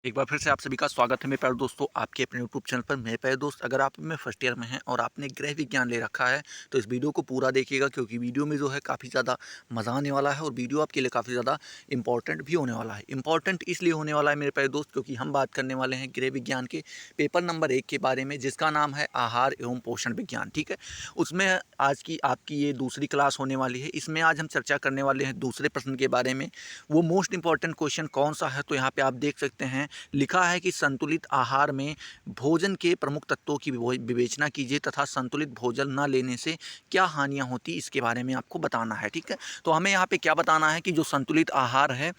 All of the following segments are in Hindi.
एक बार फिर से आप सभी का स्वागत है मेरे प्यारे दोस्तों आपके अपने यूट्यूब चैनल पर। मेरे प्यारे दोस्त, अगर आप में फर्स्ट ईयर में हैं और आपने गृह विज्ञान ले रखा है तो इस वीडियो को पूरा देखिएगा, क्योंकि वीडियो में जो है काफ़ी ज़्यादा मज़ा आने वाला है और वीडियो आपके लिए काफ़ी ज़्यादा इंपॉर्टेंट भी होने वाला है। इंपॉर्टेंट इसलिए होने वाला है मेरे प्यारे दोस्त, क्योंकि हम बात करने वाले हैं गृह विज्ञान के पेपर नंबर 1 के बारे में, जिसका नाम है आहार एवं पोषण विज्ञान। ठीक है, उसमें आज की आपकी ये दूसरी क्लास होने वाली है। इसमें आज हम चर्चा करने वाले हैं दूसरे प्रश्न के बारे में। वो मोस्ट इंपॉर्टेंट क्वेश्चन कौन सा है, तो यहाँ पे आप देख सकते हैं लिखा है कि संतुलित आहार में भोजन के प्रमुख तत्वों की विवेचना कीजिए तथा संतुलित भोजन न लेने से क्या हानियां होती इसके बारे में आपको बताना है। ठीक है, तो हमें यहाँ पे क्या बताना है कि जो संतुलित आहार है,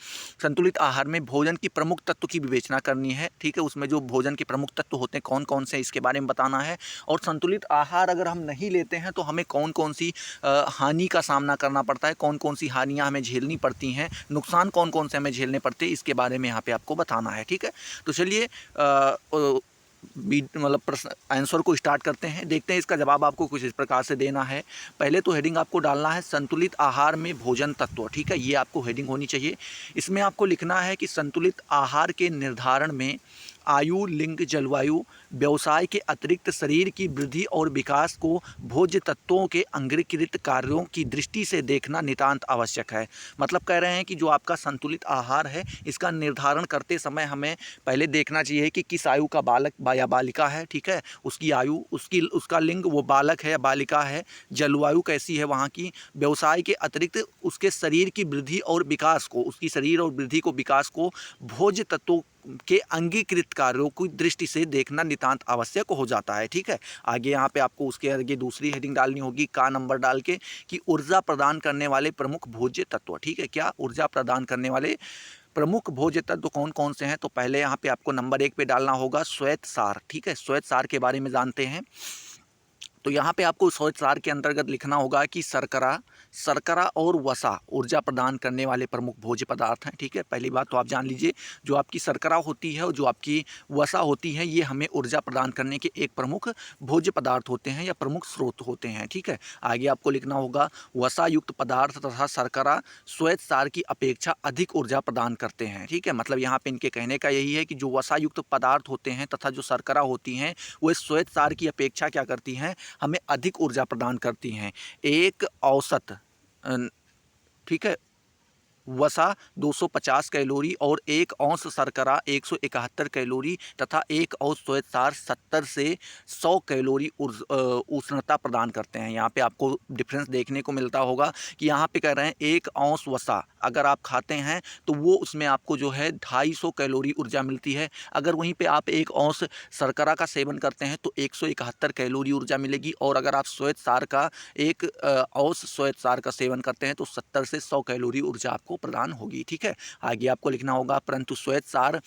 संतुलित आहार में भोजन की प्रमुख तत्व की विवेचना करनी है। ठीक है, उसमें जो भोजन के प्रमुख तत्व होते हैं कौन कौन से इसके बारे में बताना है, और संतुलित आहार अगर हम नहीं लेते हैं तो हमें कौन कौन सी हानि का सामना करना पड़ता है, कौन कौन सी हानियाँ हमें झेलनी पड़ती हैं, नुकसान कौन कौन से हमें झेलने पड़ते हैं, इसके बारे में यहाँ पे आपको बताना है। ठीक है, तो चलिए मतलब प्रश्न आंसर को स्टार्ट करते हैं। देखते हैं इसका जवाब आपको कुछ इस प्रकार से देना है। पहले तो हेडिंग आपको डालना है संतुलित आहार में भोजन तत्व। ठीक है, ये आपको हेडिंग होनी चाहिए। इसमें आपको लिखना है कि संतुलित आहार के निर्धारण में आयु, लिंग, जलवायु, व्यवसाय के अतिरिक्त शरीर की वृद्धि और विकास को भोज्य तत्वों के अंगीकृत कार्यों की दृष्टि से देखना नितांत आवश्यक है। मतलब कह रहे हैं कि जो आपका संतुलित आहार है, इसका निर्धारण करते समय हमें पहले देखना चाहिए कि किस आयु का बालक या बालिका है। ठीक है, उसकी आयु, उसका लिंग, वो बालक है या बालिका है, जलवायु कैसी है वहाँ की, व्यवसाय के अतिरिक्त उसके शरीर की वृद्धि और विकास को, उसकी शरीर और वृद्धि को, विकास को भोज्य तत्वों के अंगीकृत कार्यों की दृष्टि से देखना नितांत आवश्यक हो जाता है। ठीक है, आगे यहाँ पे आपको उसके आगे दूसरी हेडिंग डालनी होगी का नंबर डाल के कि ऊर्जा प्रदान करने वाले प्रमुख भोज्य तत्व। ठीक है, क्या ऊर्जा प्रदान करने वाले प्रमुख भोज्य तत्व कौन कौन से हैं, तो पहले यहाँ पे आपको नंबर 1 पे डालना होगा श्वेत सार। ठीक है, श्वेत सार के बारे में जानते हैं। तो यहाँ पे आपको श्वेत सार के अंतर्गत लिखना होगा कि शर्करा, शर्करा और वसा ऊर्जा प्रदान करने वाले प्रमुख भोज्य पदार्थ हैं। ठीक है, पहली बात तो आप जान लीजिए, जो आपकी शर्करा होती है और जो आपकी वसा होती है, ये हमें ऊर्जा प्रदान करने के एक प्रमुख भोज्य पदार्थ होते हैं या प्रमुख स्रोत होते हैं। ठीक है, आगे आपको लिखना होगा वसा युक्त पदार्थ तथा शर्करा श्वेत सार की अपेक्षा अधिक ऊर्जा प्रदान करते हैं। ठीक है, मतलब यहाँ पे इनके कहने का यही है कि जो वसा युक्त पदार्थ होते हैं तथा जो शर्करा होती हैं, वो श्वेत सार की अपेक्षा क्या करती हैं, हमें अधिक ऊर्जा प्रदान करती हैं। एक औसत ठीक है, वसा 250 कैलोरी और 1 औंस शर्करा 171 कैलोरी तथा 1 औंस श्वेतसार 70 से 100 कैलोरी उष्णता प्रदान करते हैं। यहाँ पे आपको डिफरेंस देखने को मिलता होगा कि यहाँ पे कह रहे हैं 1 औंस वसा अगर आप खाते हैं तो वो उसमें आपको जो है 250 कैलोरी ऊर्जा मिलती है। अगर वहीं पे आप 1 औंस शर्करा का सेवन करते हैं तो 171 कैलोरी ऊर्जा मिलेगी, और अगर आप श्वेतसार का 1 औंस श्वेतसार का सेवन करते हैं तो 70 से 100 कैलोरी ऊर्जा आपको प्रदान होगी। ठीक है, आगे आपको लिखना होगा परंतु श्वेतसार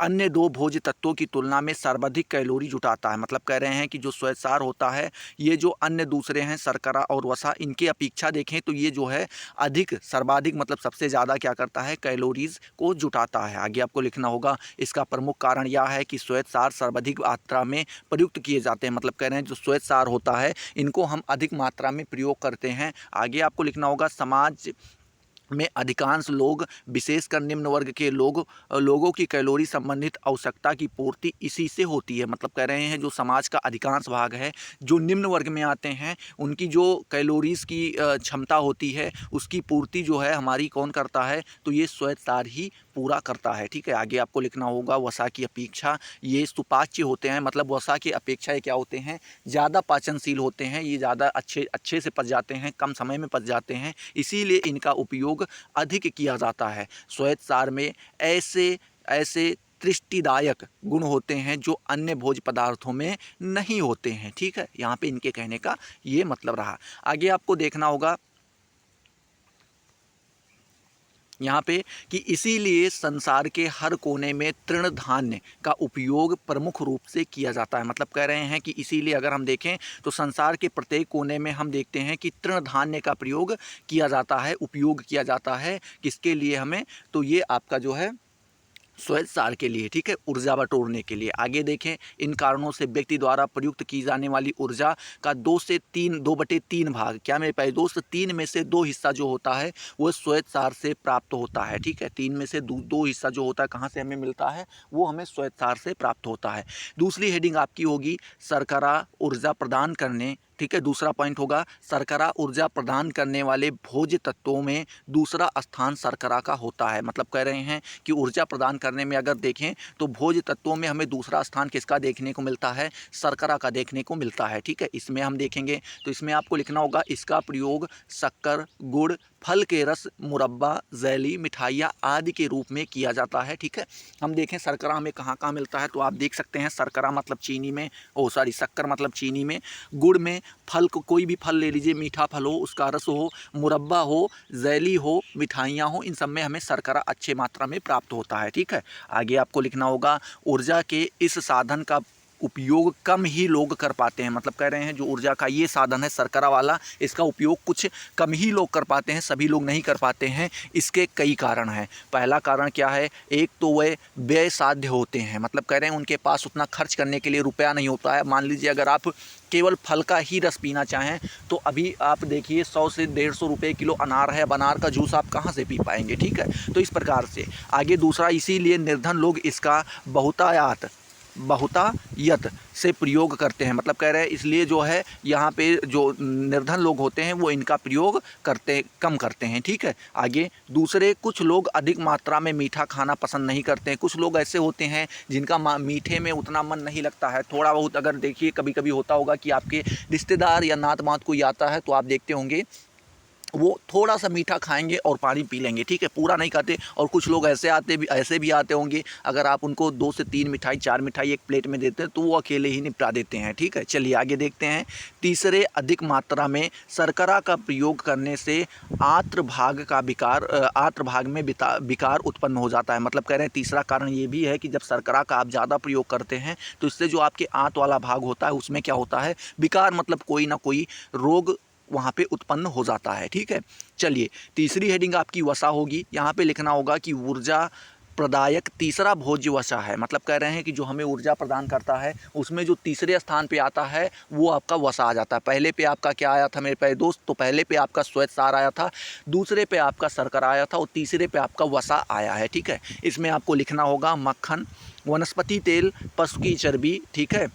अन्य दो भोज्य तत्वों की तुलना में सर्वाधिक कैलोरी जुटाता है। मतलब कह रहे हैं कि जो श्वेतसार होता है, ये जो अन्य दूसरे हैं शर्करा और वसा, इनकी अपेक्षा देखें तो ये जो है अधिक, सर्वाधिक मतलब सबसे ज़्यादा क्या करता है, कैलोरीज को जुटाता है। आगे आपको लिखना होगा इसका प्रमुख कारण यह है कि श्वेतसार सर्वाधिक मात्रा में प्रयुक्त किए जाते हैं। मतलब कह रहे हैं जो श्वेतसार होता है इनको हम अधिक मात्रा में प्रयोग करते हैं। आगे आपको लिखना होगा समाज में अधिकांश लोग, विशेषकर निम्न वर्ग के लोगों की कैलोरी संबंधित आवश्यकता की पूर्ति इसी से होती है। मतलब कह रहे हैं जो समाज का अधिकांश भाग है, जो निम्न वर्ग में आते हैं, उनकी जो कैलोरीज की क्षमता होती है, उसकी पूर्ति जो है हमारी कौन करता है, तो ये श्वेतसार ही पूरा करता है। ठीक है, आगे आपको लिखना होगा वसा की अपेक्षा ये सुपाच्य होते हैं। मतलब वसा की अपेक्षा ये क्या होते हैं, ज़्यादा पाचनशील होते हैं, ये ज़्यादा अच्छे से पच जाते हैं, कम समय में पच जाते हैं, इसीलिए इनका उपयोग अधिक किया जाता है। श्वेतसार में ऐसे ऐसे तृष्टिदायक गुण होते हैं जो अन्य भोज्य पदार्थों में नहीं होते हैं। ठीक है, यहाँ पे इनके कहने का ये मतलब रहा। आगे आपको देखना होगा यहाँ पे कि इसीलिए संसार के हर कोने में तृणधान्य का उपयोग प्रमुख रूप से किया जाता है। मतलब कह रहे हैं कि इसीलिए अगर हम देखें तो संसार के प्रत्येक कोने में हम देखते हैं कि तृणधान्य का प्रयोग किया जाता है, उपयोग किया जाता है। किसके लिए हमें, तो ये आपका जो है श्वेतसार के लिए, ठीक है, ऊर्जा बटोरने के लिए। आगे देखें, इन कारणों से व्यक्ति द्वारा प्रयुक्त की जाने वाली ऊर्जा का 2/3 भाग, क्या मेरे पास दोस्त, 3 में से 2 हिस्सा जो होता है वो श्वेतसार से प्राप्त होता है, ठीक है। 3 में से 2 हिस्सा जो होता है कहाँ से हमें मिलता है, वो हमें श्वेतसार से प्राप्त होता है। दूसरी हेडिंग आपकी होगी शर्करा ऊर्जा प्रदान करने, ठीक है। दूसरा पॉइंट होगा शर्करा ऊर्जा प्रदान करने वाले भोज्य तत्वों में दूसरा स्थान शर्करा का होता है। मतलब कह रहे हैं कि ऊर्जा प्रदान करने में अगर देखें तो भोज्य तत्वों में हमें दूसरा स्थान किसका देखने को मिलता है, शर्करा का देखने को मिलता है, ठीक है। इसमें हम देखेंगे तो इसमें आपको लिखना होगा इसका प्रयोग शक्कर, गुड़, फल के रस, मुरब्बा, जैली, मिठाइयाँ आदि के रूप में किया जाता है, ठीक है। हम देखें शर्करा हमें कहाँ कहाँ मिलता है, तो आप देख सकते हैं शर्करा मतलब चीनी में, शक्कर मतलब चीनी में, गुड़ में, फल को कोई भी फल ले लीजिए, मीठा फल हो, उसका रस हो, मुरब्बा हो, जैली हो, मिठाइयाँ हो, इन सब में हमें शर्करा अच्छे मात्रा में प्राप्त होता है, ठीक है। आगे आपको लिखना होगा ऊर्जा के इस साधन का उपयोग कम ही लोग कर पाते हैं। मतलब कह रहे हैं जो ऊर्जा का ये साधन है शर्करा वाला, इसका उपयोग कुछ कम ही लोग कर पाते हैं, सभी लोग नहीं कर पाते हैं। इसके कई कारण हैं। पहला कारण क्या है, एक तो वह व्यय साध्य होते हैं। मतलब कह रहे हैं उनके पास उतना खर्च करने के लिए रुपया नहीं होता है। मान लीजिए अगर आप केवल फल का ही रस पीना चाहें तो अभी आप देखिए 100 से 150 रुपये किलो अनार है, अब अनार का जूस आप कहाँ से पी पाएंगे, ठीक है। तो इस प्रकार से आगे दूसरा, इसीलिए निर्धन लोग इसका बहुतायत से प्रयोग करते हैं। मतलब कह रहे हैं इसलिए जो है यहाँ पे जो निर्धन लोग होते हैं वो इनका प्रयोग कम करते हैं, ठीक है। आगे दूसरे, कुछ लोग अधिक मात्रा में मीठा खाना पसंद नहीं करते हैं। कुछ लोग ऐसे होते हैं जिनका मीठे में उतना मन नहीं लगता है। थोड़ा बहुत अगर देखिए कभी कभी होता होगा कि आपके रिश्तेदार या नात मात कोई आता है तो आप देखते होंगे वो थोड़ा सा मीठा खाएंगे और पानी पी लेंगे, ठीक है, पूरा नहीं खाते। और कुछ लोग ऐसे भी आते होंगे, अगर आप उनको 2 से 3 मिठाई 4 मिठाई एक प्लेट में देते हैं तो वो अकेले ही निपटा देते हैं, ठीक है। चलिए आगे देखते हैं। तीसरे, अधिक मात्रा में शर्करा का प्रयोग करने से आंत्र भाग में विकार उत्पन्न हो जाता है। मतलब कह रहे हैं तीसरा कारण ये भी है कि जब शर्करा का आप ज़्यादा प्रयोग करते हैं तो इससे जो आपके आंत वाला भाग होता है उसमें क्या होता है, विकार, मतलब कोई ना कोई रोग वहाँ पे उत्पन्न हो जाता है, ठीक है। चलिए तीसरी हेडिंग आपकी वसा होगी। यहाँ पे लिखना होगा कि ऊर्जा प्रदायक तीसरा भोज्य वसा है। मतलब कह रहे हैं कि जो हमें ऊर्जा प्रदान करता है उसमें जो तीसरे स्थान पे आता है वो आपका वसा आ जाता है। पहले पे आपका क्या आया था मेरे प्यारे दोस्त, तो पहले पे आपका श्वेतसार आया था, दूसरे पे आपका शर्करा आया था और तीसरे पे आपका वसा आया है, ठीक है। इसमें आपको लिखना होगा मक्खन, वनस्पति तेल, पशु की चर्बी, ठीक है,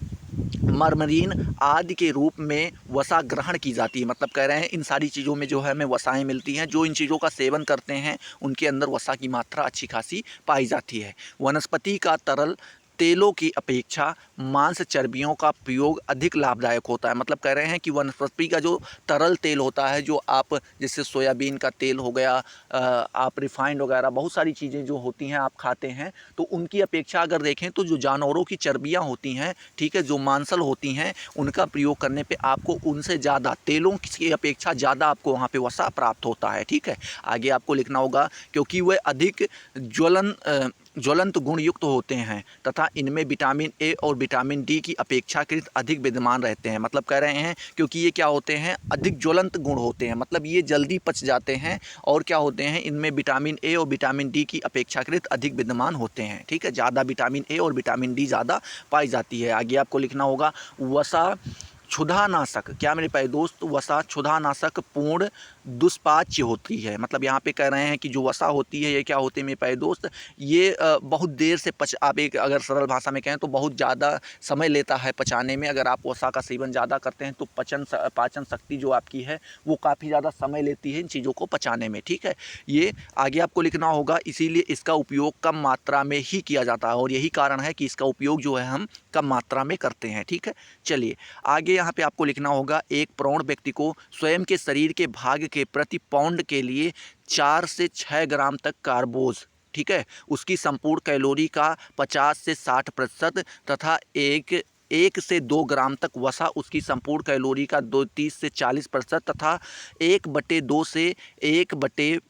मरमरीन आदि के रूप में वसा ग्रहण की जाती है। मतलब कह रहे हैं इन सारी चीज़ों में जो है हमें वसाएं मिलती हैं। जो इन चीज़ों का सेवन करते हैं उनके अंदर वसा की मात्रा अच्छी खासी पाई जाती है। वनस्पति का तरल तेलों की अपेक्षा मांस चर्बियों का प्रयोग अधिक लाभदायक होता है। मतलब कह रहे हैं कि वनस्पति का जो तरल तेल होता है, जो आप जैसे सोयाबीन का तेल हो गया, आप रिफाइंड वगैरह बहुत सारी चीज़ें जो होती हैं आप खाते हैं, तो उनकी अपेक्षा अगर देखें तो जो जानवरों की चर्बियां होती हैं, ठीक है, जो मांसल होती हैं, उनका प्रयोग करने पे आपको उनसे ज़्यादा, तेलों की अपेक्षा ज़्यादा आपको वहाँ पे वसा प्राप्त होता है, ठीक है। आगे आपको लिखना होगा क्योंकि वह अधिक ज्वलंत गुण युक्त होते हैं तथा इनमें विटामिन ए और विटामिन डी की अपेक्षाकृत अधिक विद्यमान रहते हैं। मतलब कह रहे हैं क्योंकि ये क्या होते हैं, अधिक ज्वलंत गुण होते हैं, मतलब ये जल्दी पच जाते हैं और क्या होते हैं, इनमें विटामिन ए और विटामिन डी की अपेक्षाकृत अधिक विद्यमान होते हैं, ठीक है। ज़्यादा विटामिन ए और विटामिन डी ज़्यादा पाई जाती है। आगे आपको लिखना होगा वसा क्षुधानाशक, क्या मेरे प्यारे दोस्त, वसा क्षुधानाशक पूर्ण दुष्पाच्य होती है। मतलब यहाँ पे कह रहे हैं कि जो वसा होती है ये क्या होती है मेरे प्यारे दोस्त, ये बहुत देर से आप एक अगर सरल भाषा में कहें तो बहुत ज़्यादा समय लेता है पचाने में। अगर आप वसा का सेवन ज़्यादा करते हैं तो पाचन शक्ति जो आपकी है वो काफ़ी ज़्यादा समय लेती है इन चीज़ों को पचाने में, ठीक है। ये आगे आपको लिखना होगा, इसीलिए इसका उपयोग कम मात्रा में ही किया जाता है और यही कारण है कि इसका उपयोग जो है हम कम मात्रा में करते हैं, ठीक है। चलिए आगे यहाँ पे आपको लिखना होगा, एक प्रौढ़ व्यक्ति को स्वयं के शरीर के भाग के प्रति पाउंड के लिए 4 से 6 ग्राम तक कार्बोज, ठीक है, उसकी संपूर्ण कैलोरी का 50 से 60% तथा 1 से 2 ग्राम तक वसा उसकी संपूर्ण कैलोरी का 30 से 40% तथा 1/2 से 1/4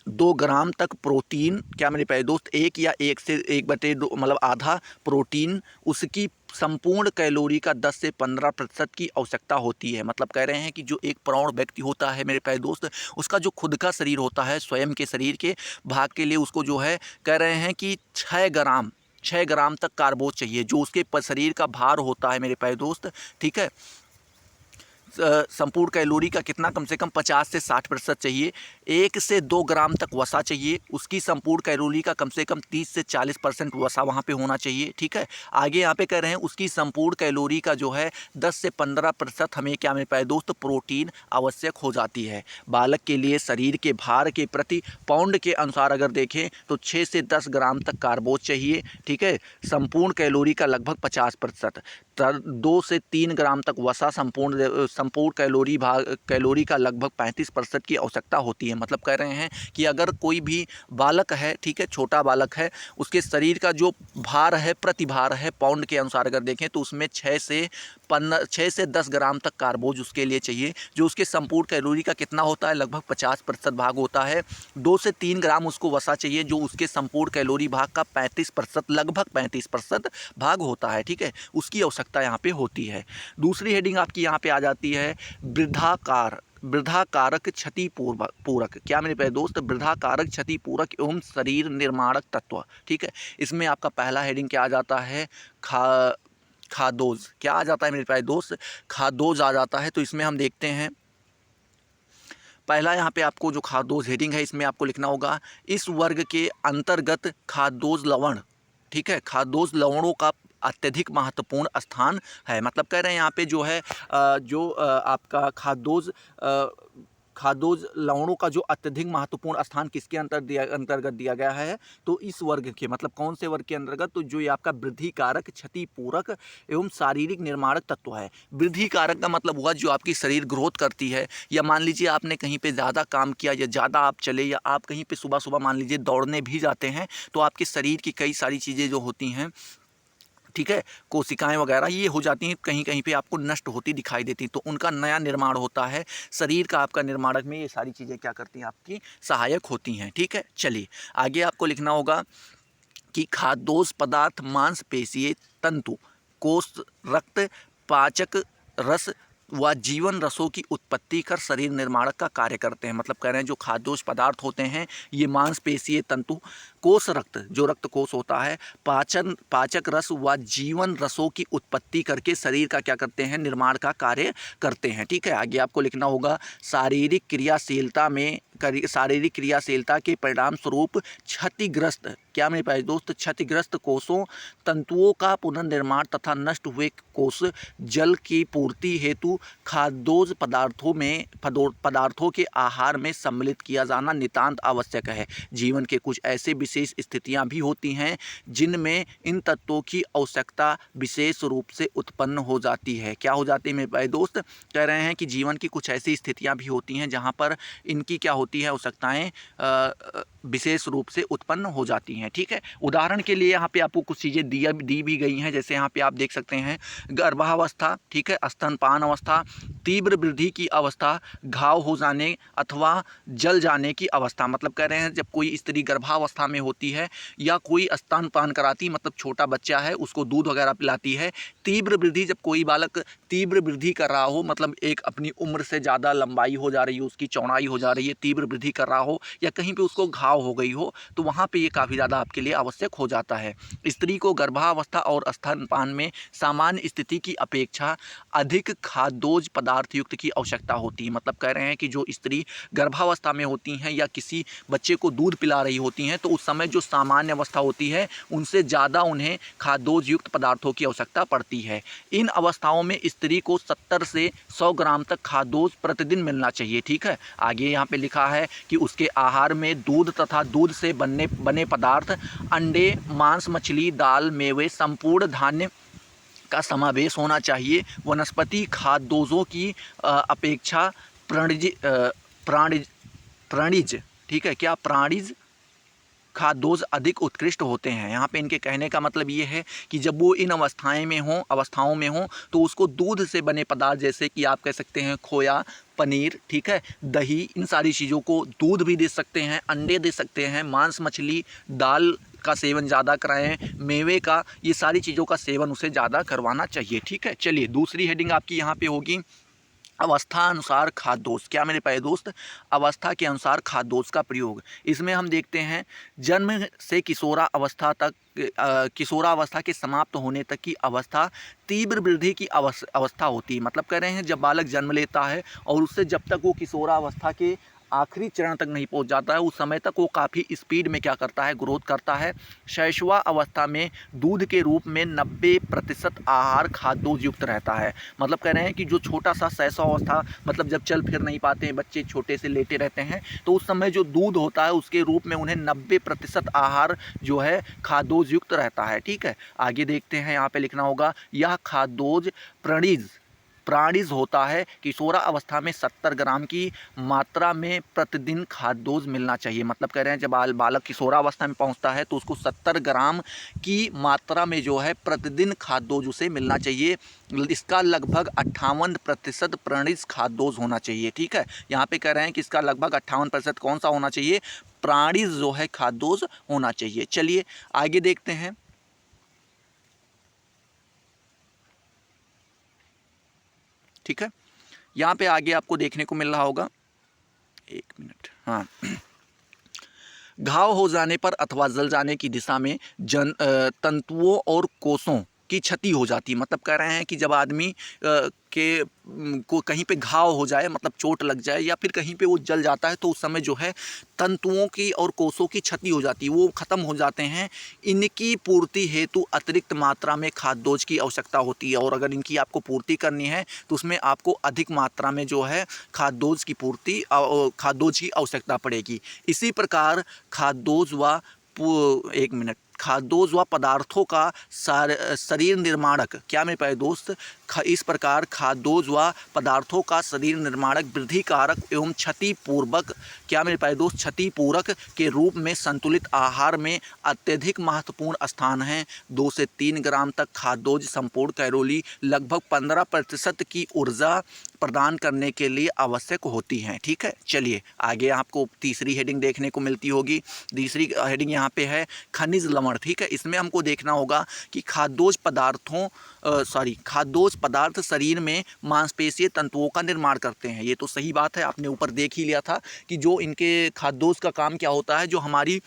2 ग्राम तक प्रोटीन, क्या मेरे प्यारे दोस्त, 1 या 1 से 1/2 मतलब आधा प्रोटीन, उसकी संपूर्ण कैलोरी का 10 से 15% की आवश्यकता होती है। मतलब कह रहे हैं कि जो एक प्रौढ़ व्यक्ति होता है मेरे प्यारे दोस्त, उसका जो खुद का शरीर होता है, स्वयं के शरीर के भाग के लिए उसको जो है कह रहे हैं कि 6 ग्राम तक कार्बोज चाहिए, जो उसके शरीर का भार होता है मेरे प्यारे दोस्त, ठीक है। संपूर्ण कैलोरी का कितना, कम से कम 50 से 60% चाहिए। 1 से 2 ग्राम तक वसा चाहिए, उसकी संपूर्ण कैलोरी का कम से कम 30 से 40% वसा वहाँ पे होना चाहिए, ठीक है। आगे यहाँ पे कह रहे हैं उसकी संपूर्ण कैलोरी का जो है 10 से 15% हमें क्या मेरे प्यारे दोस्त प्रोटीन आवश्यक हो जाती है। बालक के लिए शरीर के भार के प्रति पाउंड के अनुसार अगर देखें तो 6 से 10 ग्राम तक कार्बोज चाहिए, ठीक है। संपूर्ण कैलोरी का लगभग 50%, 2 से 3 ग्राम तक वसा, संपूर्ण कैलोरी का लगभग 35% की आवश्यकता होती है। मतलब कह रहे हैं कि अगर कोई भी बालक है, ठीक है, छोटा बालक है, उसके शरीर का जो भार है, प्रतिभार है, पाउंड के अनुसार अगर देखें तो उसमें 6 से 10 ग्राम तक कार्बोज उसके लिए चाहिए, जो उसके संपूर्ण कैलोरी का कितना होता है, लगभग 50% भाग होता है। 2 से 3 ग्राम उसको वसा चाहिए, जो उसके संपूर्ण कैलोरी भाग का 35%, लगभग 35% भाग होता है, ठीक है। उसकी आवश्यकता यहाँ पे होती है। दूसरी हेडिंग आपकी यहाँ पे आ जाती है वृद्धाकारक क्षति पूरक, क्या मेरे प्यारे दोस्त, वृद्धाकारक क्षति पूरक एवं शरीर निर्माणक तत्व, ठीक है। इसमें आपका पहला हेडिंग क्या आ जाता है, खादोज, क्या आ जाता है मेरे प्यारे दोस्त, खादोज आ जाता है। तो इसमें हम देखते हैं पहला यहाँ पे आपको जो खादोज हेडिंग है, इसमें आपको लिखना होगा इस वर्ग के अंतर्गत खादोज लवण, ठीक है, खादोज लवणों का अत्यधिक महत्वपूर्ण स्थान है। मतलब कह रहे हैं यहाँ पे जो है आपका खादोज लवणों का जो अत्यधिक महत्वपूर्ण स्थान किसके अंतर्गत दिया गया है, तो इस वर्ग के, मतलब कौन से वर्ग के अंतर्गत, तो जो ये आपका वृद्धि कारक, क्षति पूरक एवं शारीरिक निर्माणक तत्व है। वृद्धि कारक का मतलब हुआ जो आपकी शरीर ग्रोथ करती है, या मान लीजिए आपने कहीं पे ज़्यादा काम किया, या ज़्यादा आप चले, या आप कहीं पे सुबह सुबह मान लीजिए दौड़ने भी जाते हैं, तो आपके शरीर की कई सारी चीज़ें जो होती हैं, ठीक है, कोशिकाएं वगैरह ये हो जाती हैं, कहीं कहीं पे आपको नष्ट होती दिखाई देती, तो उनका नया निर्माण होता है। शरीर का आपका निर्माणक में ये सारी चीज़ें क्या करती हैं, आपकी सहायक होती हैं, ठीक है। चलिए आगे आपको लिखना होगा कि खाद्योज पदार्थ मांसपेशीय तंतु कोष रक्त पाचक रस व जीवन रसों की उत्पत्ति कर शरीर निर्माणक का कार्य करते हैं। मतलब कह रहे हैं जो खाद्योज पदार्थ होते हैं ये मांसपेशीय तंतु, कोष रक्त जो रक्त कोष होता है, पाचक रस व जीवन रसों की उत्पत्ति करके शरीर का क्या करते हैं, निर्माण का कार्य करते हैं, ठीक है। आगे आपको लिखना होगा शारीरिक क्रियाशीलता के परिणाम स्वरूप क्षतिग्रस्त, क्या मेरे पास दोस्त, क्षतिग्रस्त कोषों तंतुओं का पुनर्निर्माण तथा नष्ट हुए कोष जल की पूर्ति हेतु खाद्योज पदार्थों के आहार में सम्मिलित किया जाना नितांत आवश्यक है। जीवन के कुछ ऐसे विशेष स्थितियां भी होती हैं जिनमें इन तत्वों की आवश्यकता विशेष रूप से उत्पन्न हो जाती है। क्या हो जाती है मेरे भाई दोस्त, कह रहे हैं कि जीवन की कुछ ऐसी स्थितियां भी होती हैं जहां पर इनकी क्या होती है, आवश्यकताएं विशेष रूप से उत्पन्न हो जाती हैं, ठीक है। उदाहरण के लिए यहाँ पे आपको कुछ चीज़ें दी भी गई हैं, जैसे यहाँ पे आप देख सकते हैं गर्भावस्था, ठीक है, स्तनपान अवस्था, तीव्र वृद्धि की अवस्था, घाव हो जाने अथवा जल जाने की अवस्था। मतलब कह रहे हैं जब कोई स्त्री गर्भावस्था में होती है या कोई स्तनपान कराती, मतलब छोटा बच्चा है उसको दूध वगैरह पिलाती है। तीव्र वृद्धि, जब कोई बालक तीव्र वृद्धि कर रहा हो, मतलब एक अपनी उम्र से ज़्यादा लंबाई हो जा रही हो, उसकी चौड़ाई हो जा रही है, तीव्र वृद्धि कर रहा हो, या कहीं पे उसको घाव हो गई हो, तो वहाँ पे ये काफ़ी ज़्यादा आपके लिए आवश्यक हो जाता है। स्त्री को गर्भावस्था और स्तनपान में सामान्य स्थिति की अपेक्षा अधिक खाद्योज पदार्थ युक्त की आवश्यकता होती है। मतलब कह रहे हैं कि जो स्त्री गर्भावस्था में होती हैं या किसी बच्चे को दूध पिला रही होती हैं, तो उस समय जो सामान्य अवस्था होती है उनसे ज़्यादा उन्हें खाद्योज युक्त पदार्थों की आवश्यकता पड़ती है। इन अवस्थाओं में स्त्री को 70 से 100 ग्राम तक खाद्योज प्रतिदिन मिलना चाहिए, ठीक है। आगे यहाँ पे लिखा है कि उसके आहार में दूध तथा दूध से बने पदार्थ, अंडे, मांस, मछली, दाल, मेवे, संपूर्ण धान्य का समावेश होना चाहिए। वनस्पति खाद्योजों की अपेक्षा प्राणिज, ठीक है, क्या प्राणिज खाद्योज अधिक उत्कृष्ट होते हैं। यहाँ पे इनके कहने का मतलब ये है कि जब वो इन अवस्थाओं में हों तो उसको दूध से बने पदार्थ, जैसे कि आप कह सकते हैं खोया, पनीर, ठीक है, दही, इन सारी चीज़ों को, दूध भी दे सकते हैं, अंडे दे सकते हैं, मांस मछली, दाल का सेवन ज़्यादा कराएं, मेवे का, ये सारी चीज़ों का सेवन उसे ज़्यादा करवाना चाहिए। ठीक है, चलिए दूसरी हेडिंग आपकी यहाँ पे होगी अवस्था अनुसार खाद्योश। क्या मेरे प्यारे दोस्त, अवस्था के अनुसार खाद्योश का प्रयोग। इसमें हम देखते हैं जन्म से किशोरावस्था तक, किशोरावस्था के समाप्त होने तक की अवस्था तीव्र वृद्धि की अवस्था होती है। मतलब कह रहे हैं जब बालक जन्म लेता है और उससे जब तक वो किशोरावस्था के आखिरी चरण तक नहीं पहुंच जाता है, उस समय तक वो काफ़ी स्पीड में क्या करता है, ग्रोथ करता है। शैशवा अवस्था में दूध के रूप में 90% आहार खाद्योज युक्त रहता है। मतलब कह रहे हैं कि जो छोटा सा शैशवावस्था, मतलब जब चल फिर नहीं पाते हैं बच्चे, छोटे से लेटे रहते हैं, तो उस समय जो दूध होता है उसके रूप में उन्हें 90% आहार जो है खाद्योज युक्त रहता है। ठीक है, आगे देखते हैं, यहाँ पे लिखना होगा यह खाद्योज प्राणिज होता है। किशोरावस्था में 70 ग्राम की मात्रा में प्रतिदिन खाद्योज मिलना चाहिए। मतलब कह रहे हैं जब बालक किशोरावस्था में पहुंचता है तो उसको 70 ग्राम की मात्रा में जो है प्रतिदिन खाद्योज उसे मिलना चाहिए। इसका लगभग 58% प्राणिज खाद्योज होना चाहिए। ठीक है, यहाँ पे कह रहे हैं कि इसका लगभग 58% कौन सा होना चाहिए, प्राणिज जो है खाद्योज होना चाहिए। चलिए आगे देखते हैं। ठीक है, यहाँ पे आगे आपको देखने को मिल रहा होगा, एक मिनट, हाँ, घाव हो जाने पर अथवा जल जाने की दिशा में तंतुओं और कोषों की क्षति हो जाती है। मतलब कह रहे हैं कि जब आदमी को कहीं पे घाव हो जाए, मतलब चोट लग जाए या फिर कहीं पे वो जल जाता है, तो उस समय जो है तंतुओं की और कोषों की क्षति हो जाती है, वो ख़त्म हो जाते हैं। इनकी पूर्ति हेतु अतिरिक्त मात्रा में खाद्योज की आवश्यकता होती है, और अगर इनकी आपको पूर्ति करनी है तो उसमें आपको अधिक मात्रा में जो है खाद्योज की आवश्यकता पड़ेगी। इसी प्रकार खाद्योज व खाद्योज व पदार्थों का शरीर निर्माणक, क्या मेरे प्यारे दोस्त, इस प्रकार खाद्योज व पदार्थों का शरीर निर्माणक, वृद्धि कारक एवं क्षतिपूर्वक, क्या मेरे प्यारे दोस्त, क्षतिपूरक के रूप में संतुलित आहार में अत्यधिक महत्वपूर्ण स्थान है। 2 से 3 ग्राम तक खाद्योज संपूर्ण कैलोरी, लगभग 15% की ऊर्जा प्रदान करने के लिए आवश्यक होती हैं। ठीक है, चलिए आगे आपको तीसरी हेडिंग देखने को मिलती होगी। तीसरी हेडिंग यहाँ पे है खनिज लवण। ठीक है, इसमें हमको देखना होगा कि खाद्योज पदार्थ शरीर में मांसपेशीय तंतुओं का निर्माण करते हैं। ये तो सही बात है, आपने ऊपर देख ही लिया था कि जो इनके खाद्योज का काम क्या होता है, जो हमारी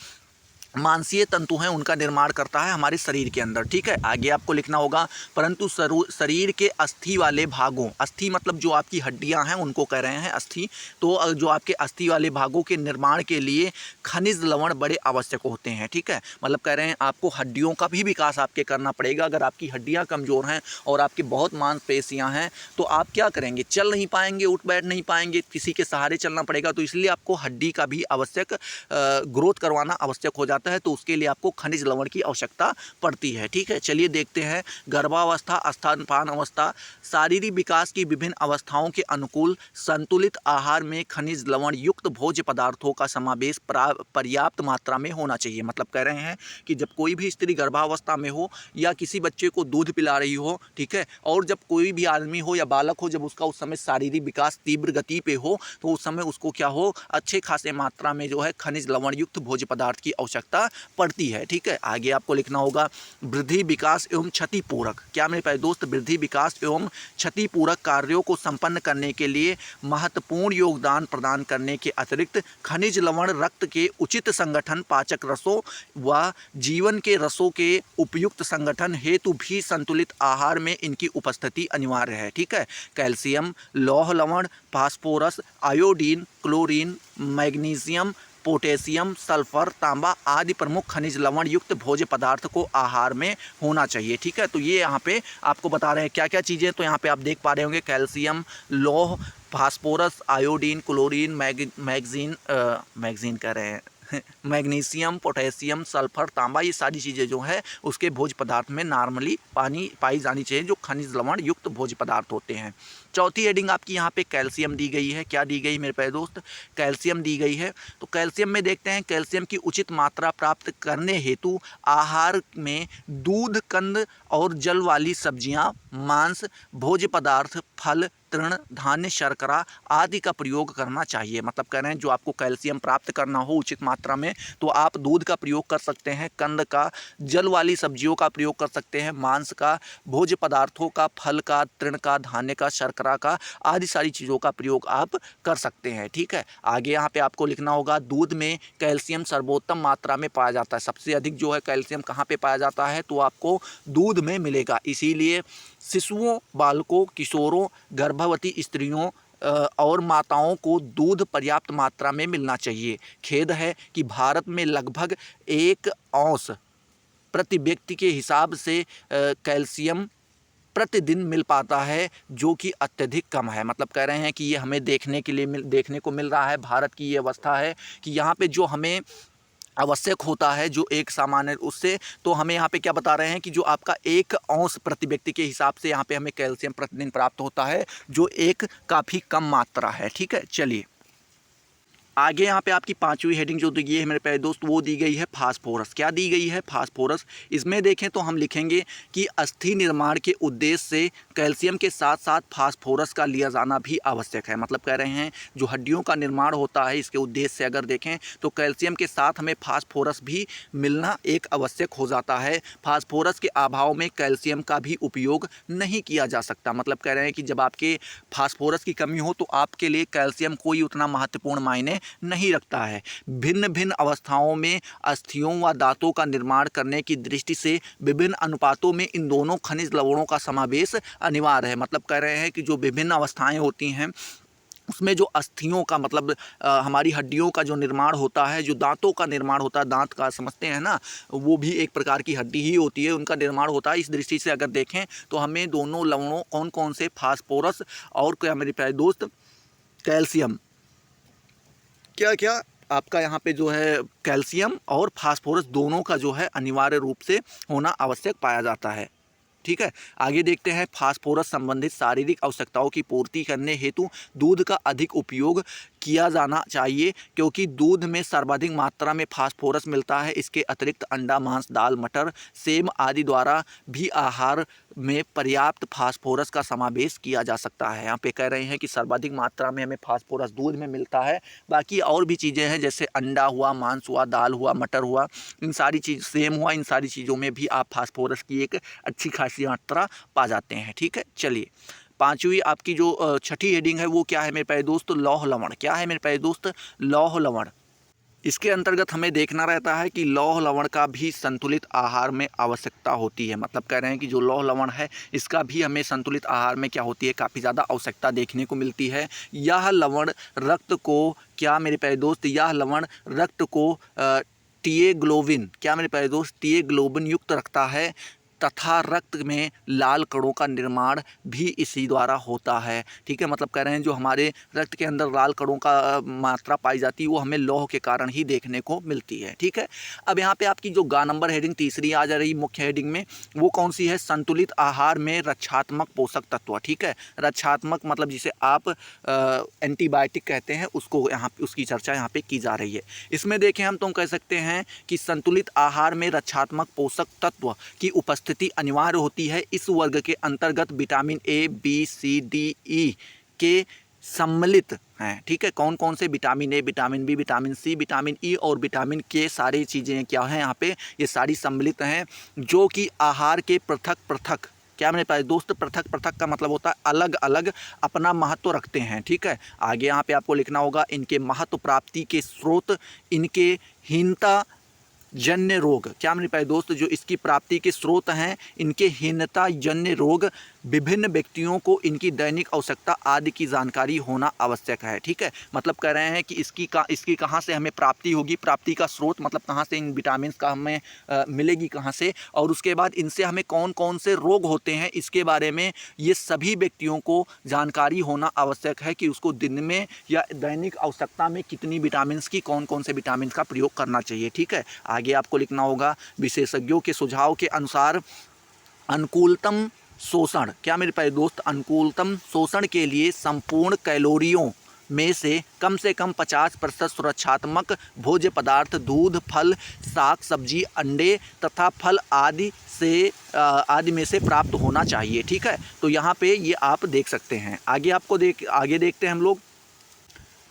मांसीय तंतु हैं उनका निर्माण करता है हमारे शरीर के अंदर। ठीक है, आगे आपको लिखना होगा परंतु शरीर के अस्थि वाले भागों, अस्थि मतलब जो आपकी हड्डियां हैं उनको कह रहे हैं अस्थि, तो जो आपके अस्थि वाले भागों के निर्माण के लिए खनिज लवण बड़े आवश्यक होते हैं। ठीक है, मतलब कह रहे हैं आपको हड्डियों का भी विकास आपके करना पड़ेगा। अगर आपकी हड्डियाँ कमज़ोर हैं और आपकी बहुत मांसपेशियाँ हैं तो आप क्या करेंगे, चल नहीं पाएंगे, उठ बैठ नहीं पाएंगे, किसी के सहारे चलना पड़ेगा। तो इसलिए आपको हड्डी का भी आवश्यक ग्रोथ करवाना आवश्यक हो जाता है, तो उसके लिए आपको खनिज लवण की आवश्यकता पड़ती है। ठीक है, चलिए देखते हैं गर्भावस्था, स्तनपान अवस्था, शारीरिक विकास की विभिन्न अवस्थाओं के अनुकूल संतुलित आहार में खनिज लवण युक्त भोज्य पदार्थों का समावेश पर्याप्त मात्रा में होना चाहिए। मतलब कह रहे हैं कि जब कोई भी स्त्री गर्भावस्था में हो या किसी बच्चे को दूध पिला रही हो, ठीक है, और जब कोई भी आदमी हो या बालक हो, जब उसका उस समय शारीरिक विकास तीव्र गति पे हो, तो उस समय उसको क्या हो, अच्छे खासे मात्रा में जो है खनिज लवण युक्त भोज्य पदार्थ की आवश्यकता पड़ती है। ठीक है, आगे आपको लिखना होगा वृद्धि विकास एवं क्षतिपूरक। क्या मेरे प्यारे दोस्त, वृद्धि विकास एवं क्षतिपूरक कार्यों को संपन्न करने के लिए महत्वपूर्ण योगदान प्रदान करने के अतिरिक्त खनिज लवण रक्त के उचित संगठन, पाचक रसों व जीवन के रसों के उपयुक्त संगठन हेतु भी संतुलित आहार में इनकी उपस्थिति अनिवार्य है। ठीक है, कैल्शियम, लौह लवण, phosphorus, iodine, chlorine, magnesium, potassium, sulphur, तांबा आदि प्रमुख खनिज लवण युक्त भोज्य पदार्थ को आहार में होना चाहिए। ठीक है, तो ये यहाँ पे आपको बता रहे हैं क्या क्या चीज़ें, तो यहाँ पे आप देख पा रहे होंगे कैल्शियम, लौह, फास्फोरस, आयोडीन, क्लोरीन, मैग्जीन कह रहे हैं मैग्नीशियम, पोटेशियम, सल्फर, तांबा, ये सारी चीज़ें जो है उसके भोज्य पदार्थ में नॉर्मली पाई जानी चाहिए, जो खनिज लवण युक्त भोज्य पदार्थ होते हैं। चौथी हेडिंग आपकी यहाँ पे कैल्शियम दी गई है। क्या दी गई मेरे प्यारे दोस्त, कैल्शियम दी गई है। तो कैल्शियम में देखते हैं कैल्शियम की उचित मात्रा प्राप्त करने हेतु आहार में दूध, कंद और जल वाली सब्जियाँ, मांस, भोज्य पदार्थ, फल तृण, धान्य, शर्करा आदि का प्रयोग करना चाहिए। मतलब कह रहे हैं जो आपको कैल्शियम प्राप्त करना हो उचित मात्रा में तो आप दूध का प्रयोग कर सकते हैं, कंद का, जल वाली सब्जियों का प्रयोग कर सकते हैं, मांस का, भोज्य पदार्थों का, फल का, तृण का, धान्य का, शर्करा का, आदि सारी चीज़ों का प्रयोग आप कर सकते हैं। ठीक है, आगे यहाँ पे आपको लिखना होगा दूध में कैल्शियम सर्वोत्तम मात्रा में पाया जाता है। सबसे अधिक जो है कैल्शियम कहाँ पे पाया जाता है तो आपको दूध में मिलेगा। इसीलिए शिशुओं, बालकों, किशोरों, गर्भवती स्त्रियों और माताओं को दूध पर्याप्त मात्रा में मिलना चाहिए। खेद है कि भारत में लगभग 1 औंस प्रति व्यक्ति के हिसाब से कैल्शियम प्रतिदिन मिल पाता है, जो कि अत्यधिक कम है। मतलब कह रहे हैं कि ये हमें देखने को मिल रहा है। भारत की ये अवस्था है कि यहाँ पे जो हमें आवश्यक होता है जो एक सामान्य उससे, तो हमें यहाँ पे क्या बता रहे हैं कि जो आपका 1 औंस प्रति व्यक्ति के हिसाब से यहाँ पे हमें कैल्शियम प्रतिदिन प्राप्त होता है, जो एक काफ़ी कम मात्रा है। ठीक है, चलिए आगे यहाँ पे आपकी 5वीं हेडिंग जो दी गई है मेरे प्यारे दोस्त वो दी गई है फास्फोरस। क्या दी गई है? फास्फोरस। इसमें देखें तो हम लिखेंगे कि अस्थि निर्माण के उद्देश्य से कैल्शियम के साथ साथ फास्फोरस का लिया जाना भी आवश्यक है। मतलब कह रहे हैं जो हड्डियों का निर्माण होता है इसके उद्देश्य से अगर देखें तो कैल्शियम के साथ हमें फास्फोरस भी मिलना एक आवश्यक हो जाता है। फास्फोरस के अभाव में कैल्शियम का भी उपयोग नहीं किया जा सकता। मतलब कह रहे हैं कि जब आपके फास्फोरस की कमी हो तो आपके लिए कैल्शियम कोई उतना महत्वपूर्ण मायने नहीं रखता है। भिन्न भिन्न अवस्थाओं में अस्थियों व दांतों का निर्माण करने की दृष्टि से विभिन्न अनुपातों में इन दोनों खनिज लवणों का समावेश अनिवार्य है। मतलब कह रहे हैं कि जो विभिन्न अवस्थाएं होती हैं उसमें जो अस्थियों का मतलब हमारी हड्डियों का जो निर्माण होता है, जो दांतों का निर्माण होता है, दांत का समझते हैं ना, वो भी एक प्रकार की हड्डी ही होती है, उनका निर्माण होता है। इस दृष्टि से अगर देखें तो हमें दोनों लवणों कौन कौन से फास्फोरस और क्या मेरे प्यारे दोस्त कैल्शियम, क्या क्या आपका यहाँ पे जो है कैल्शियम और फास्फोरस दोनों का जो है अनिवार्य रूप से होना आवश्यक पाया जाता है। ठीक है, आगे देखते हैं फास्फोरस संबंधित शारीरिक आवश्यकताओं की पूर्ति करने हेतु दूध का अधिक उपयोग किया जाना चाहिए, क्योंकि दूध में सर्वाधिक मात्रा में फास्फोरस मिलता है। इसके अतिरिक्त अंडा, मांस, दाल, मटर, सेम आदि द्वारा भी आहार में पर्याप्त फास्फोरस का समावेश किया जा सकता है। यहाँ पे कह रहे हैं कि सर्वाधिक मात्रा में हमें फास्फोरस दूध में मिलता है। बाकी और भी चीज़ें हैं जैसे अंडा हुआ, मांस हुआ, दाल हुआ, मटर हुआ, इन सारी चीज़, सेम हुआ, इन सारी चीज़ों में भी आप फास्फोरस की एक अच्छी खासी मात्रा पा जाते हैं। ठीक है, चलिए 5वीं आपकी जो छठी हेडिंग है वो क्या है मेरे प्यारे दोस्त? लौह लवण। क्या है मेरे प्यारे दोस्त? लौह लवण। इसके अंतर्गत हमें देखना रहता है कि लौह लवण का भी संतुलित आहार में आवश्यकता होती है। मतलब कह रहे हैं कि जो लौह लवण है इसका भी हमें संतुलित आहार में क्या होती है, काफ़ी ज़्यादा आवश्यकता देखने को मिलती है। यह लवण रक्त को, क्या मेरे प्यारे दोस्त, यह लवण रक्त को टिएग्लोबिन, क्या मेरे प्यारे दोस्त, टिएग्लोबिन युक्त रखता है तथा रक्त में लाल कणों का निर्माण भी इसी द्वारा होता है। ठीक है, मतलब कह रहे हैं जो हमारे रक्त के अंदर लाल कणों का मात्रा पाई जाती है वो हमें लौह के कारण ही देखने को मिलती है। ठीक है, अब यहाँ पे आपकी जो गा नंबर हेडिंग तीसरी आ जा रही मुख्य हेडिंग में, वो कौन सी है? संतुलित आहार में रक्षात्मक पोषक तत्व। ठीक है, रक्षात्मक मतलब जिसे आप एंटीबायोटिक कहते हैं, उसको यहाँ उसकी चर्चा यहाँ पे की जा रही है। इसमें देखें हम तो कह सकते हैं कि संतुलित आहार में रक्षात्मक पोषक तत्व की स्थिति अनिवार्य होती है। इस वर्ग के अंतर्गत vitamin A, B, C, D, E के सम्मिलित हैं। ठीक है, कौन कौन से? Vitamin A, vitamin B, vitamin C, vitamin E और विटामिन के, सारी चीज़ें क्या हैं यहाँ पे, ये सारी सम्मिलित हैं, जो कि आहार के पृथक पृथक, क्या मेरे पास दोस्त, पृथक पृथक का मतलब होता है अलग अलग अपना महत्व रखते हैं। ठीक है, आगे यहाँ पे आपको लिखना होगा इनके महत्व प्राप्ति के स्रोत, इनके हीनता जन्य रोग, क्या मेरे प्यारे दोस्त, जो इसकी प्राप्ति के स्रोत हैं, इनके हीनता जन्य रोग, विभिन्न व्यक्तियों को इनकी दैनिक आवश्यकता आदि की जानकारी होना आवश्यक है। ठीक है, मतलब कह रहे हैं कि इसकी कहाँ से हमें प्राप्ति होगी, प्राप्ति का स्रोत मतलब कहाँ से इन विटामिन का हमें मिलेगी कहाँ से, और उसके बाद इनसे हमें कौन कौन से रोग होते हैं इसके बारे में ये सभी व्यक्तियों को जानकारी होना आवश्यक है कि उसको दिन में या दैनिक आवश्यकता में कितनी विटामिन की, कौन कौन से विटामिन का प्रयोग करना चाहिए। ठीक है, आगे आपको लिखना होगा विशेषज्ञों के सुझाव के अनुसार अनुकूलतम शोषण, क्या मेरे प्यारे दोस्त, अनुकूलतम शोषण के लिए संपूर्ण कैलोरियों में से कम 50% सुरक्षात्मक भोज्य पदार्थ दूध, फल, साग, सब्जी, अंडे तथा फल आदि में से प्राप्त होना चाहिए। ठीक है, तो यहाँ पे ये आप देख सकते हैं। आगे देखते हैं हम लोग।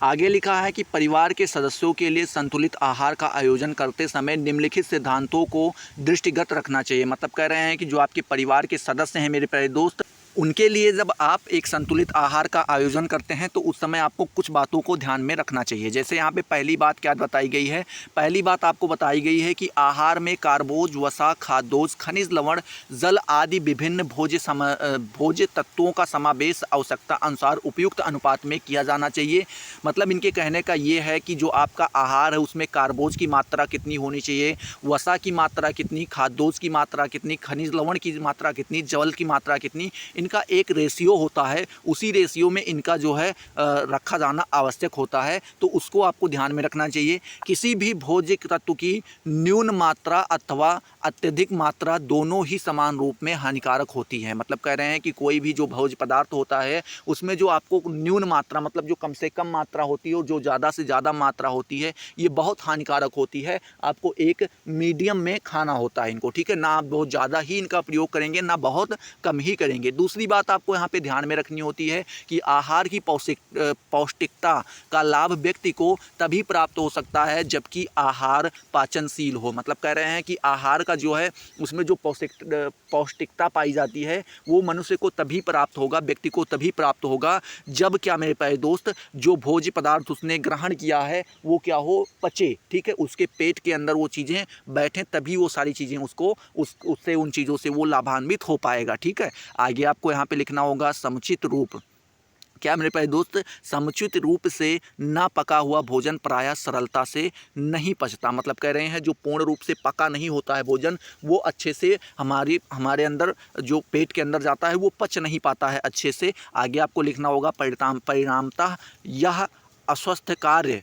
आगे लिखा है कि परिवार के सदस्यों के लिए संतुलित आहार का आयोजन करते समय निम्नलिखित सिद्धांतों को दृष्टिगत रखना चाहिए। मतलब कह रहे हैं कि जो आपके परिवार के सदस्य हैं मेरे प्यारे दोस्त, उनके लिए जब आप एक संतुलित आहार का आयोजन करते हैं तो उस समय आपको कुछ बातों को ध्यान में रखना चाहिए। जैसे यहाँ पे पहली बात क्या बताई गई है? पहली बात आपको बताई गई है कि आहार में कार्बोज, वसा, खाद्योज, खनिज लवण, जल आदि विभिन्न भोज्य तत्वों का समावेश आवश्यकता अनुसार उपयुक्त अनुपात में किया जाना चाहिए। मतलब इनके कहने का ये है कि जो आपका आहार है उसमें कार्बोज की मात्रा कितनी होनी चाहिए, वसा की मात्रा कितनी, खाद्योज की मात्रा कितनी, खनिज लवण की मात्रा कितनी, जल की मात्रा कितनी, इनका एक रेशियो होता है। उसी रेशियो में इनका जो है रखा जाना आवश्यक होता है, तो उसको आपको ध्यान में रखना चाहिए। किसी भी भोज्य तत्व की न्यून मात्रा अथवा अत्यधिक मात्रा दोनों ही समान रूप में हानिकारक होती है। मतलब कह रहे हैं कि कोई भी जो भोज्य पदार्थ होता है उसमें जो आपको न्यून मात्रा, मतलब जो कम से कम मात्रा होती है और जो ज़्यादा से ज़्यादा मात्रा होती है, ये बहुत हानिकारक होती है। आपको एक मीडियम में खाना होता है इनको। ठीक है, ना आप बहुत ज़्यादा ही इनका प्रयोग करेंगे, ना बहुत कम ही करेंगे। दूसरी बात आपको यहाँ पे ध्यान में रखनी होती है कि आहार की पौष्टिकता का लाभ व्यक्ति को तभी प्राप्त हो सकता है जबकि आहार पाचनशील हो। मतलब कह रहे हैं कि आहार का जो है उसमें जो पौष्टिकता पाई जाती है वो मनुष्य को तभी प्राप्त होगा, व्यक्ति को तभी प्राप्त होगा जब क्या मेरे प्यारे दोस्त, जो भोज्य पदार्थ उसने ग्रहण किया है वो क्या हो, पचे। ठीक है, उसके पेट के अंदर वो चीज़ें बैठें, तभी वो सारी चीज़ें उसको उससे उन चीज़ों से वो लाभान्वित हो पाएगा। ठीक है, आगे आपको यहाँ पे लिखना होगा समुचित रूप। क्या मेरे प्यारे दोस्त, समुचित रूप से ना पका हुआ भोजन प्रायः सरलता से नहीं पचता। मतलब कह रहे हैं जो पूर्ण रूप से पका नहीं होता है भोजन, वो अच्छे से हमारे अंदर जो पेट के अंदर जाता है वो पच नहीं पाता है अच्छे से। आगे आपको लिखना होगा परिणामतः यह अस्वस्थ कार्य,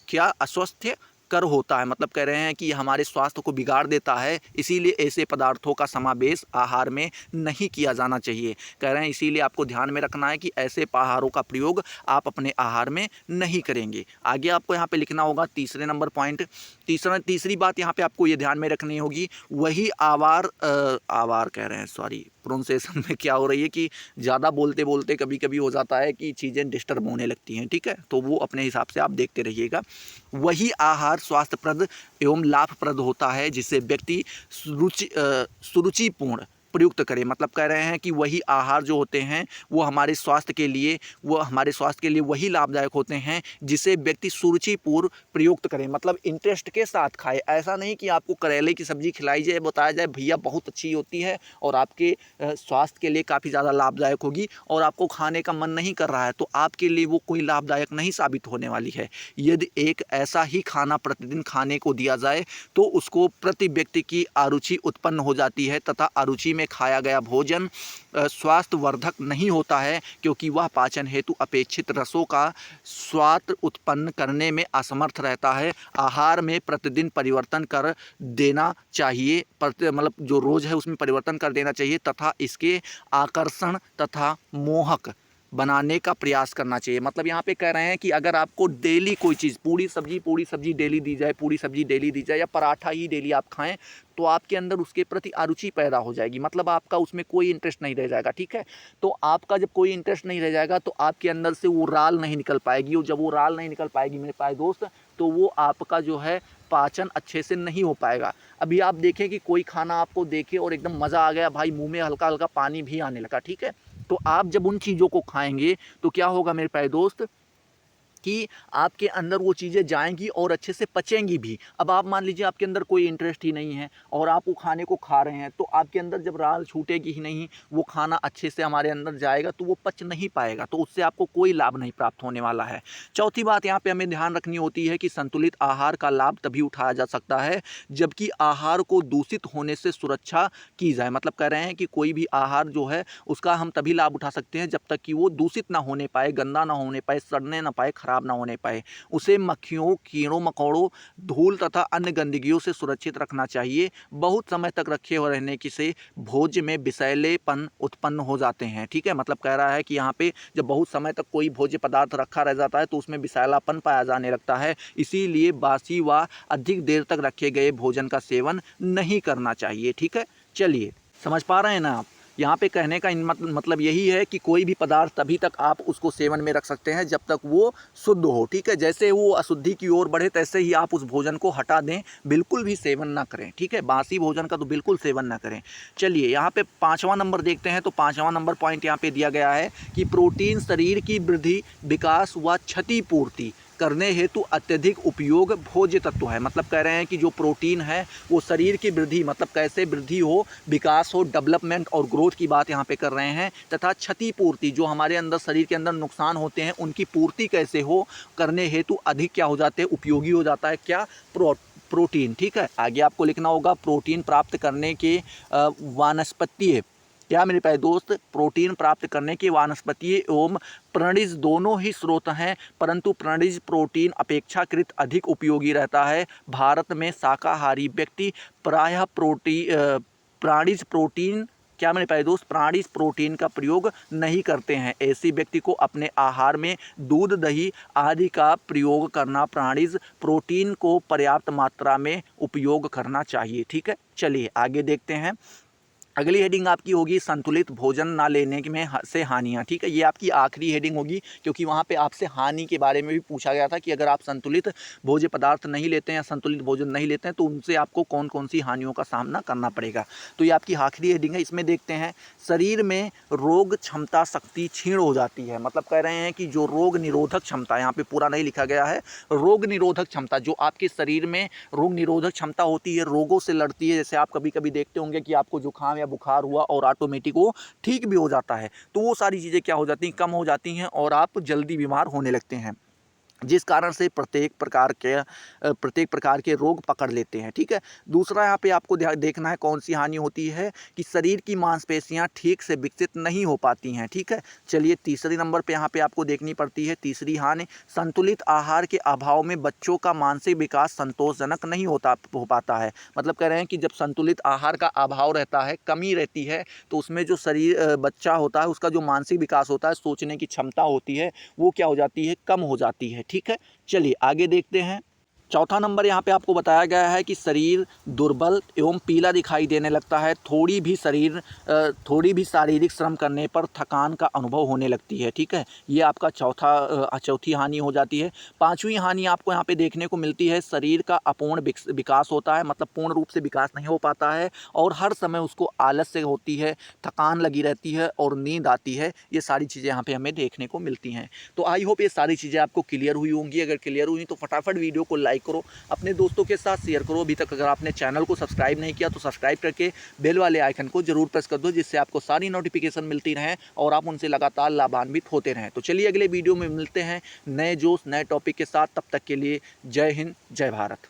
क्या अस्वस्थ कर होता है। मतलब कह रहे हैं कि हमारे स्वास्थ्य को बिगाड़ देता है, इसीलिए ऐसे पदार्थों का समावेश आहार में नहीं किया जाना चाहिए। कह रहे हैं इसीलिए आपको ध्यान में रखना है कि ऐसे आहारों का प्रयोग आप अपने आहार में नहीं करेंगे। आगे आपको यहाँ पे लिखना होगा तीसरे नंबर पॉइंट। तीसरी बात यहाँ पे आपको ये ध्यान में रखनी होगी, वही आवार कह रहे हैं, सॉरी प्रोनाउंसिएशन में क्या हो रही है कि ज़्यादा बोलते बोलते कभी कभी हो जाता है कि चीज़ें डिस्टर्ब होने लगती हैं। ठीक है, तो वो अपने हिसाब से आप देखते रहिएगा। वही आहार स्वास्थ्यप्रद एवं लाभप्रद होता है जिसे व्यक्ति सुरुचिपूर्ण प्रयुक्त करें। मतलब कह रहे हैं कि वही आहार जो होते हैं वो हमारे स्वास्थ्य के लिए वही लाभदायक होते हैं जिसे व्यक्ति सुरुचिपूर्ण प्रयुक्त करें। मतलब इंटरेस्ट के साथ खाए। ऐसा नहीं कि आपको करेले की सब्जी खिलाई जाए, बताया जाए भैया बहुत अच्छी होती है और आपके स्वास्थ्य के लिए काफ़ी ज़्यादा लाभदायक होगी, और आपको खाने का मन नहीं कर रहा है तो आपके लिए वो कोई लाभदायक नहीं साबित होने वाली है। यदि एक ऐसा ही खाना प्रतिदिन खाने को दिया जाए तो उसको प्रति व्यक्ति की अरुचि उत्पन्न हो जाती है तथा अरुचि में खाया गया भोजन स्वास्थ्यवर्धक नहीं होता है, क्योंकि वह पाचन हेतु अपेक्षित रसों का स्वाद उत्पन्न करने में असमर्थ रहता है। आहार में प्रतिदिन परिवर्तन कर देना चाहिए, मतलब जो रोज़ है उसमें परिवर्तन कर देना चाहिए तथा इसके आकर्षण तथा मोहक बनाने का प्रयास करना चाहिए। मतलब यहाँ पे कह रहे हैं कि अगर आपको डेली कोई चीज़ पूरी सब्जी डेली दी जाए, पूरी सब्जी डेली दी जाए या पराठा ही डेली आप खाएं तो आपके अंदर उसके प्रति अरुचि पैदा हो जाएगी। मतलब आपका उसमें कोई इंटरेस्ट नहीं रह जाएगा। ठीक है, तो आपका जब कोई इंटरेस्ट नहीं रह जाएगा तो आपके अंदर से वो राल नहीं निकल पाएगी, और जब वो राल नहीं निकल पाएगी मेरे प्यारे दोस्त तो वो आपका जो है पाचन अच्छे से नहीं हो पाएगा। अभी आप देखें कि कोई खाना आपको देखे और एकदम मज़ा आ गया भाई, मुंह में हल्का हल्का पानी भी आने लगा। ठीक है, तो आप जब उन चीज़ों को खाएंगे तो क्या होगा मेरे प्यारे दोस्त कि आपके अंदर वो चीज़ें जाएंगी और अच्छे से पचेंगी भी। अब आप मान लीजिए आपके अंदर कोई इंटरेस्ट ही नहीं है और आप वो खाने को खा रहे हैं, तो आपके अंदर जब राल छूटेगी ही नहीं, वो खाना अच्छे से हमारे अंदर जाएगा तो वो पच नहीं पाएगा, तो उससे आपको कोई लाभ नहीं प्राप्त होने वाला है। चौथी बात यहाँ पे हमें ध्यान रखनी होती है कि संतुलित आहार का लाभ तभी उठाया जा सकता है जबकि आहार को दूषित होने से सुरक्षा की जाए। मतलब कह रहे हैं कि कोई भी आहार जो है उसका हम तभी लाभ उठा सकते हैं जब तक कि वो दूषित ना होने पाए, गंदा ना होने पाए, सड़ने ना पाए, खराब खराब ना होने पाए। उसे मक्खियों, कीड़ों मकोड़ों, धूल तथा अन्य गंदगियों से सुरक्षित रखना चाहिए। बहुत समय तक रखे हुए रहने की से भोज्य में विषैलेपन उत्पन्न हो जाते हैं। ठीक है, मतलब कह रहा है कि यहाँ पे जब बहुत समय तक कोई भोज्य पदार्थ रखा रह जाता है तो उसमें विषैलापन पाया जाने लगता है। इसीलिए बासी व अधिक देर तक रखे गए भोजन का सेवन नहीं करना चाहिए। ठीक है, चलिए समझ पा रहे हैं ना आप। यहाँ पे कहने का मतलब यही है कि कोई भी पदार्थ तभी तक आप उसको सेवन में रख सकते हैं जब तक वो शुद्ध हो। ठीक है, जैसे वो अशुद्धि की ओर बढ़े तैसे ही आप उस भोजन को हटा दें, बिल्कुल भी सेवन ना करें। ठीक है, बासी भोजन का तो बिल्कुल सेवन ना करें। चलिए यहाँ पे 5वां नंबर देखते हैं। तो 5वां नंबर पॉइंट यहाँ पे दिया गया है कि प्रोटीन शरीर की वृद्धि, विकास व क्षतिपूर्ति करने हेतु अत्यधिक उपयोग भोज्य तत्व है। मतलब कह रहे हैं कि जो प्रोटीन है वो शरीर की वृद्धि, मतलब कैसे वृद्धि हो, विकास हो, डेवलपमेंट और ग्रोथ की बात यहाँ पे कर रहे हैं, तथा क्षतिपूर्ति, जो हमारे अंदर शरीर के अंदर नुकसान होते हैं उनकी पूर्ति कैसे हो, करने हेतु अधिक क्या हो जाते हैं, उपयोगी हो जाता है क्या, प्रोटीन। ठीक है, आगे आपको लिखना होगा प्रोटीन प्राप्त करने के वानस्पतीय, क्या मेरे प्यारे दोस्त, प्रोटीन प्राप्त करने के वानस्पतीय एवं प्रणिज दोनों ही स्रोत हैं, परंतु प्रणिज प्रोटीन अपेक्षाकृत अधिक उपयोगी रहता है। भारत में शाकाहारी व्यक्ति प्रायः प्राणिज प्रोटीन, क्या मेरे प्यारे दोस्त, प्राणिज प्रोटीन का प्रयोग नहीं करते हैं। ऐसे व्यक्ति को अपने आहार में दूध, दही आदि का प्रयोग करना, प्राणिज प्रोटीन को पर्याप्त मात्रा में उपयोग करना चाहिए। ठीक है, चलिए आगे देखते हैं। अगली हेडिंग आपकी होगी संतुलित भोजन ना लेने में से हानियाँ। ठीक है, ये आपकी आखिरी हेडिंग होगी क्योंकि वहाँ पे आपसे हानि के बारे में भी पूछा गया था कि अगर आप संतुलित भोज्य पदार्थ नहीं लेते हैं या संतुलित भोजन नहीं लेते हैं तो उनसे आपको कौन कौन सी हानियों का सामना करना पड़ेगा। तो ये आपकी आखिरी हेडिंग है। इसमें देखते हैं शरीर में रोग क्षमता शक्ति क्षीण हो जाती है। मतलब कह रहे हैं कि जो रोग निरोधक क्षमता, यहाँ पे पूरा नहीं लिखा गया है, रोग निरोधक क्षमता, जो आपके शरीर में रोग निरोधक क्षमता होती है, रोगों से लड़ती है। जैसे आप कभी कभी देखते होंगे कि आपको जुकाम या बुखार हुआ और ऑटोमेटिक वो ठीक भी हो जाता है, तो वो सारी चीज़ें क्या हो जाती हैं, कम हो जाती हैं और आप जल्दी बीमार होने लगते हैं, जिस कारण से प्रत्येक प्रकार के रोग पकड़ लेते हैं। ठीक है, दूसरा यहाँ पे आपको देखना है कौन सी हानि होती है कि शरीर की मांसपेशियाँ ठीक से विकसित नहीं हो पाती हैं। ठीक है, चलिए तीसरे नंबर पे यहाँ पे आपको देखनी पड़ती है तीसरी हानि, संतुलित आहार के अभाव में बच्चों का मानसिक विकास संतोषजनक नहीं हो पाता है। मतलब कह रहे हैं कि जब संतुलित आहार का अभाव रहता है, कमी रहती है, तो उसमें जो बच्चा होता है उसका जो मानसिक विकास होता है, सोचने की क्षमता होती है, वो क्या हो जाती है, कम हो जाती है। ठीक है, चलिए आगे देखते हैं। चौथा नंबर यहाँ पे आपको बताया गया है कि शरीर दुर्बल एवं पीला दिखाई देने लगता है। थोड़ी भी शारीरिक श्रम करने पर थकान का अनुभव होने लगती है। ठीक है, ये आपका चौथी हानि हो जाती है। पांचवी हानि आपको यहाँ पे देखने को मिलती है, शरीर का अपूर्ण विकास होता है, मतलब पूर्ण रूप से विकास नहीं हो पाता है और हर समय उसको आलस्य होती है, थकान लगी रहती है और नींद आती है। ये सारी चीज़ें यहाँ पे हमें देखने को मिलती हैं। तो आई होप ये सारी चीज़ें आपको क्लियर हुई होंगी। अगर क्लियर हुई तो फटाफट वीडियो को लाइक करो, अपने दोस्तों के साथ शेयर करो। अभी तक अगर आपने चैनल को सब्सक्राइब नहीं किया तो सब्सक्राइब करके बेल वाले आइकन को जरूर प्रेस कर दो, जिससे आपको सारी नोटिफिकेशन मिलती रहें और आप उनसे लगातार लाभान्वित होते रहें। तो चलिए अगले वीडियो में मिलते हैं नए जोश नए टॉपिक के साथ। तब तक के लिए जय हिंद, जय भारत।